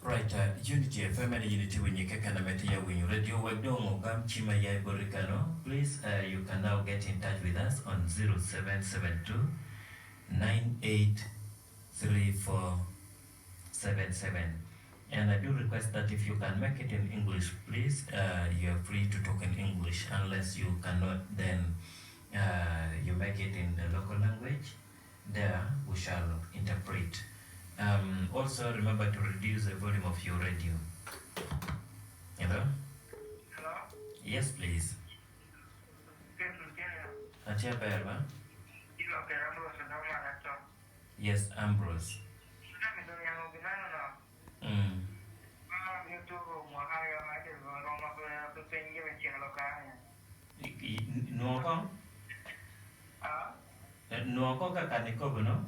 Right, Unity FM and Unity when you can when you radio Wagdong Gam Chima Yai Boricano, please you can now get in touch with us on 0772 983477. And I do request that if you can make it in English, please, you are free to talk in English. Unless you cannot, then you make it in the local language. There we shall interpret. Also remember to reduce the volume of your radio. Hello? Hello? Yes, please. Acha Berba? Yes, Ambrose. Nuoko? Nuoko ka kaniko no?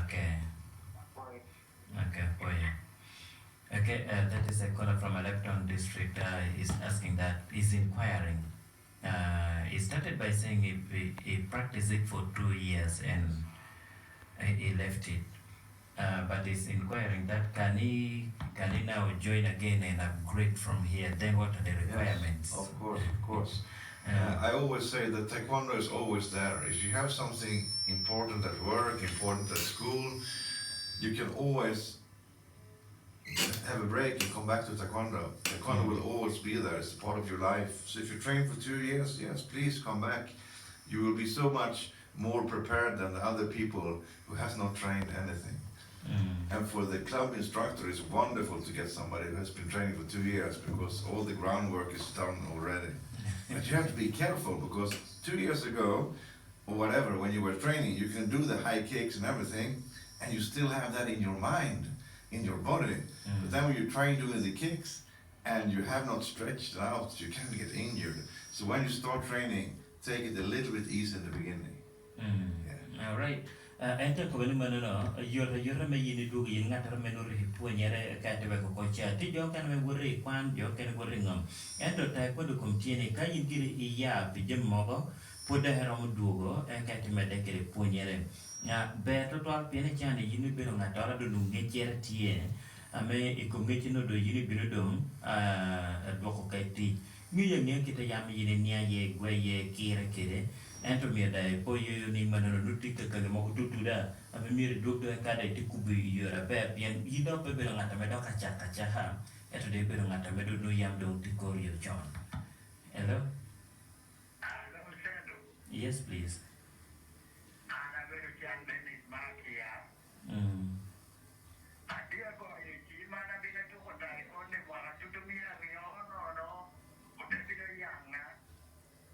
Okay. Okay, boy. Okay, that is a caller from Electron District. Is asking that, is inquiring. He started by saying he practiced it for 2 years and he left it. But he's inquiring that can he now join again and upgrade from here? Then what are the requirements? Yes, of course. I always say that taekwondo is always there. If you have something important at work, important at school, you can always have a break and come back to taekwondo. Taekwondo will always be there. It's part of your life. So if you train for 2 years, yes, please come back. You will be so much more prepared than the other people who has not trained anything. And for the club instructor, it's wonderful to get somebody who has been training for 2 years because all the groundwork is done already. But you have to be careful because 2 years ago, or whatever, when you were training, you can do the high kicks and everything, and you still have that in your mind, in your body. But then when you try doing the kicks, and you have not stretched out, you can get injured. So when you start training, take it a little bit easy in the beginning. Yeah. All right. Enter ko ni manano yora me yini dugi yin ngatar me no ri punyere ka te ko kocha ti jo kan me wuri kwan jo kan wuri ngam ento ta ko do komtiene ka yin giri iya bi jem mogo poda hero mo dugo e ka te me de giri punyere ya be to to piene chane yini be no ngatar do nge chere tie ame e ko ngechi no do yini bi do do ko kai ti mi ye nge kita yam yini nia ye gwe ye kire kire ento mi dai po yo ni manano lutti ka ka mo tutu da ame mi do do ka dai tikubi yora be bien yido pe be ngata me do ka cha ha eto de be ngata me do no yam do tikor yo John. Hello? Osendro. Yes, please. Ana vero John Dennis Makia. Adia ko iti mana bila tu ko dai ko ne wala tu tu mi ari no. Ko te bila yang na.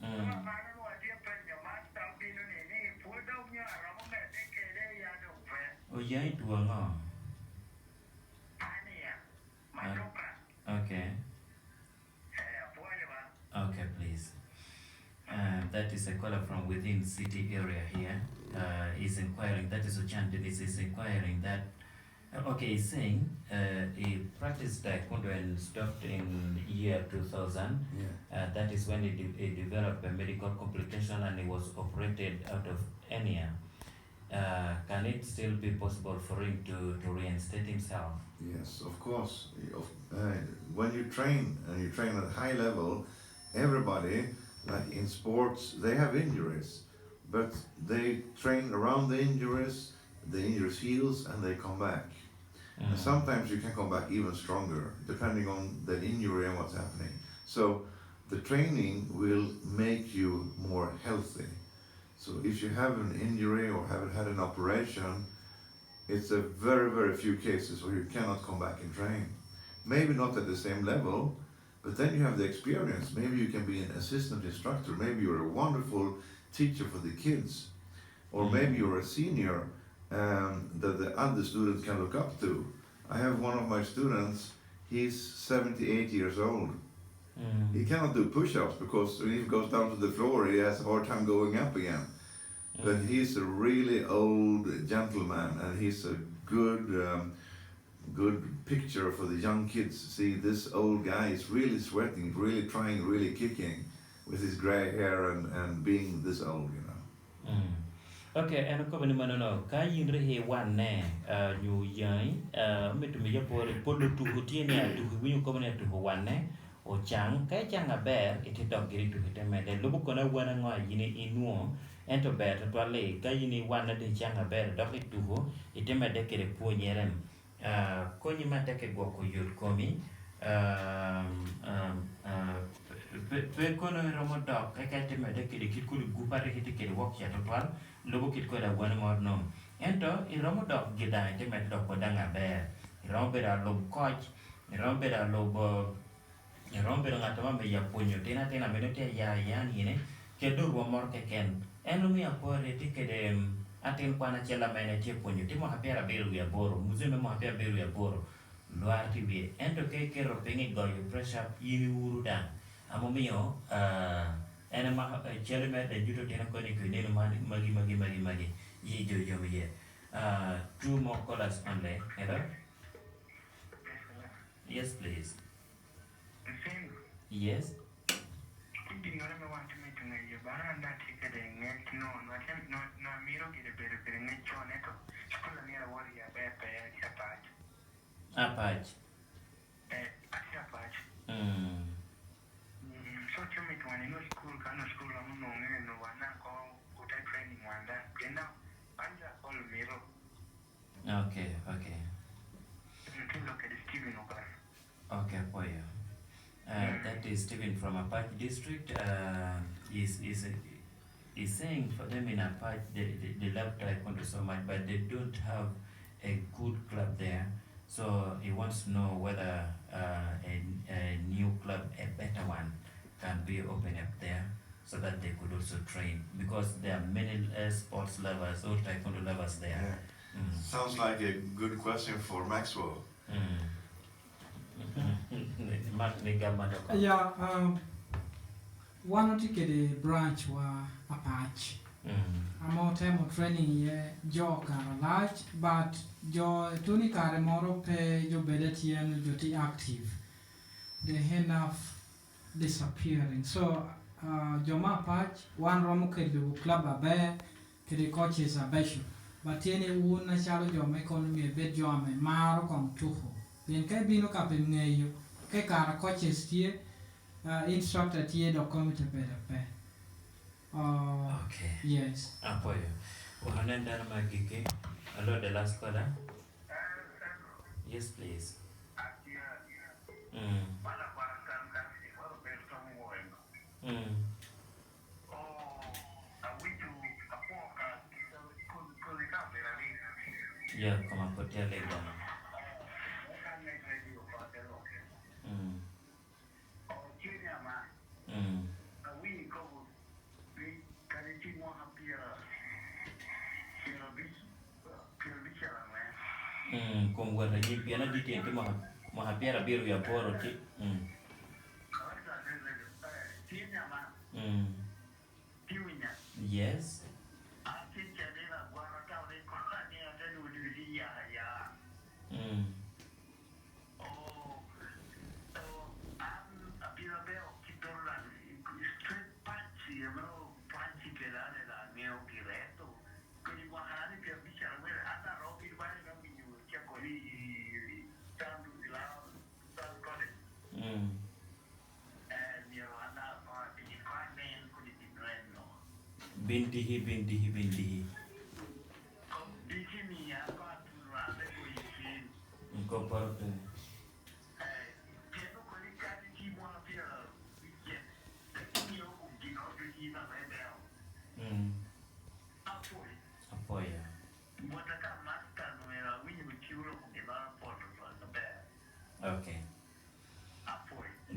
Mana no adia pe yo mas tau bila ni pu do nya ra mo me te ke de ya do pe. Oh, yai tua ngo. Ani ya. Madoka. Okay. Okay, please. That is a caller from within city area here. Is inquiring, that is Ochan Dennis is inquiring that, okay, he's saying he practiced taekwondo and stopped in year 2000. That is when he developed a medical complication and he was operated out of hernia. Can it still be possible for him to reinstate himself? Yes, of course. When you train, and you train at high level, everybody, like in sports, they have injuries. But they train around the injuries heals, and they come back. And sometimes you can come back even stronger, depending on the injury and what's happening. So the training will make you more healthy. So if you have an injury or haven't had an operation, it's a very, very few cases where you cannot come back and train. Maybe not at the same level, but then you have the experience. Maybe you can be an assistant instructor. Maybe you're a wonderful teacher for the kids. Or maybe you're a senior that the other students can look up to. I have one of my students, he's 78 years old. He cannot do push-ups because when he goes down to the floor, he has a hard time going up again. but he's a really old gentleman, and he's a good picture for the young kids to see. This old guy is really sweating, really trying, really kicking with his gray hair and being this old, you know. Okay, and ko bani manano ka yinre he wan ne nyu yai mitu mi yapore polo tu hutiene a tu winyu ko bani tu wan ne o chang ka chang a ber iti dog giri tu hite me de lubu kona wana ngwa yini inuo ento ber to le ka yini wana de chang a ber dog itu ho ite me de kere po nyerem ko ni mate ke go ko yur komi pe kono romo dog ka te me de kere kikulu gupare hite kere wok ya total logo kit ko da wan ngor no ento I romo dok gida te met dok ko danga be rombe da lob coach rombe da lob rombe da ngata me ya ponyo tena menete ya ni ne ke do ro mor ke ken eno mi apore ti ke de atin kwana chela mene ti ponyo ti mo hapera beru ya boro muzeme mo hapera beru ya boro lo arti bi ento ke ro pengi go you pressure yimi wuru dan amomio ene ma chele me de juto tena ko ni kune magi ye jo ye two more callers only. Hello, yes please. Yes. Apach. So chumi tuani no school kana school amu no nge no wana ko kuta training wanda kena anja call miro. Okay. Look at Steven Okar. Okay, for you. That is Stephen from Apache district. Is saying for them in Apache they love taekwondo so much, but they don't have a good club there. So he wants to know whether a new club, a better one, can be open up there so that they could also train, because there are many sports lovers or taekwondo lovers there. Yeah. Sounds like a good question for Maxwell. Yeah, one particular branch was Apache. I'm more time of training job large, but your tunica tomorrow pay your ability and duty active. They end up disappearing. So Joma Patch, one Romuke club a bear, to the coaches a bishop. But any wound a challenge your economy a bed jom and maro con tuho. Then can be look up in you. Kekara coaches here, instructor here, document a better. Okay. Yes. Apoyo. Uhanenda na magiki. Hello, the last caller. Yes, please. Yeah, come on, put your leg down. Con guarda gli piano di tempo ma hapiera biru ya poro ti. Yes. Bintihi. Incorporate. Apoya. Okay.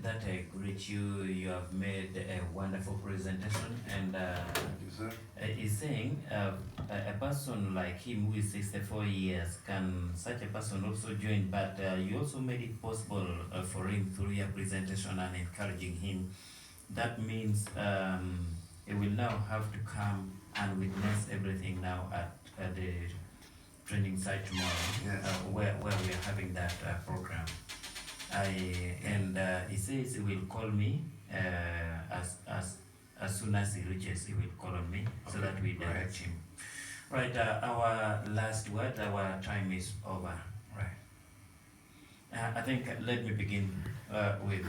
That I greet you. You have made a wonderful presentation, and Thank you, sir. He's saying a person like him who is 64 years, can such a person also join? But you also made it possible for him through your presentation and encouraging him. That means he will now have to come and witness everything now at the training site tomorrow, Yes. where we are having that program. He says he will call me as soon as he reaches. He will call on me so Okay, that we direct him. Right. Our last word. Our time is over. Right. I think let me begin with.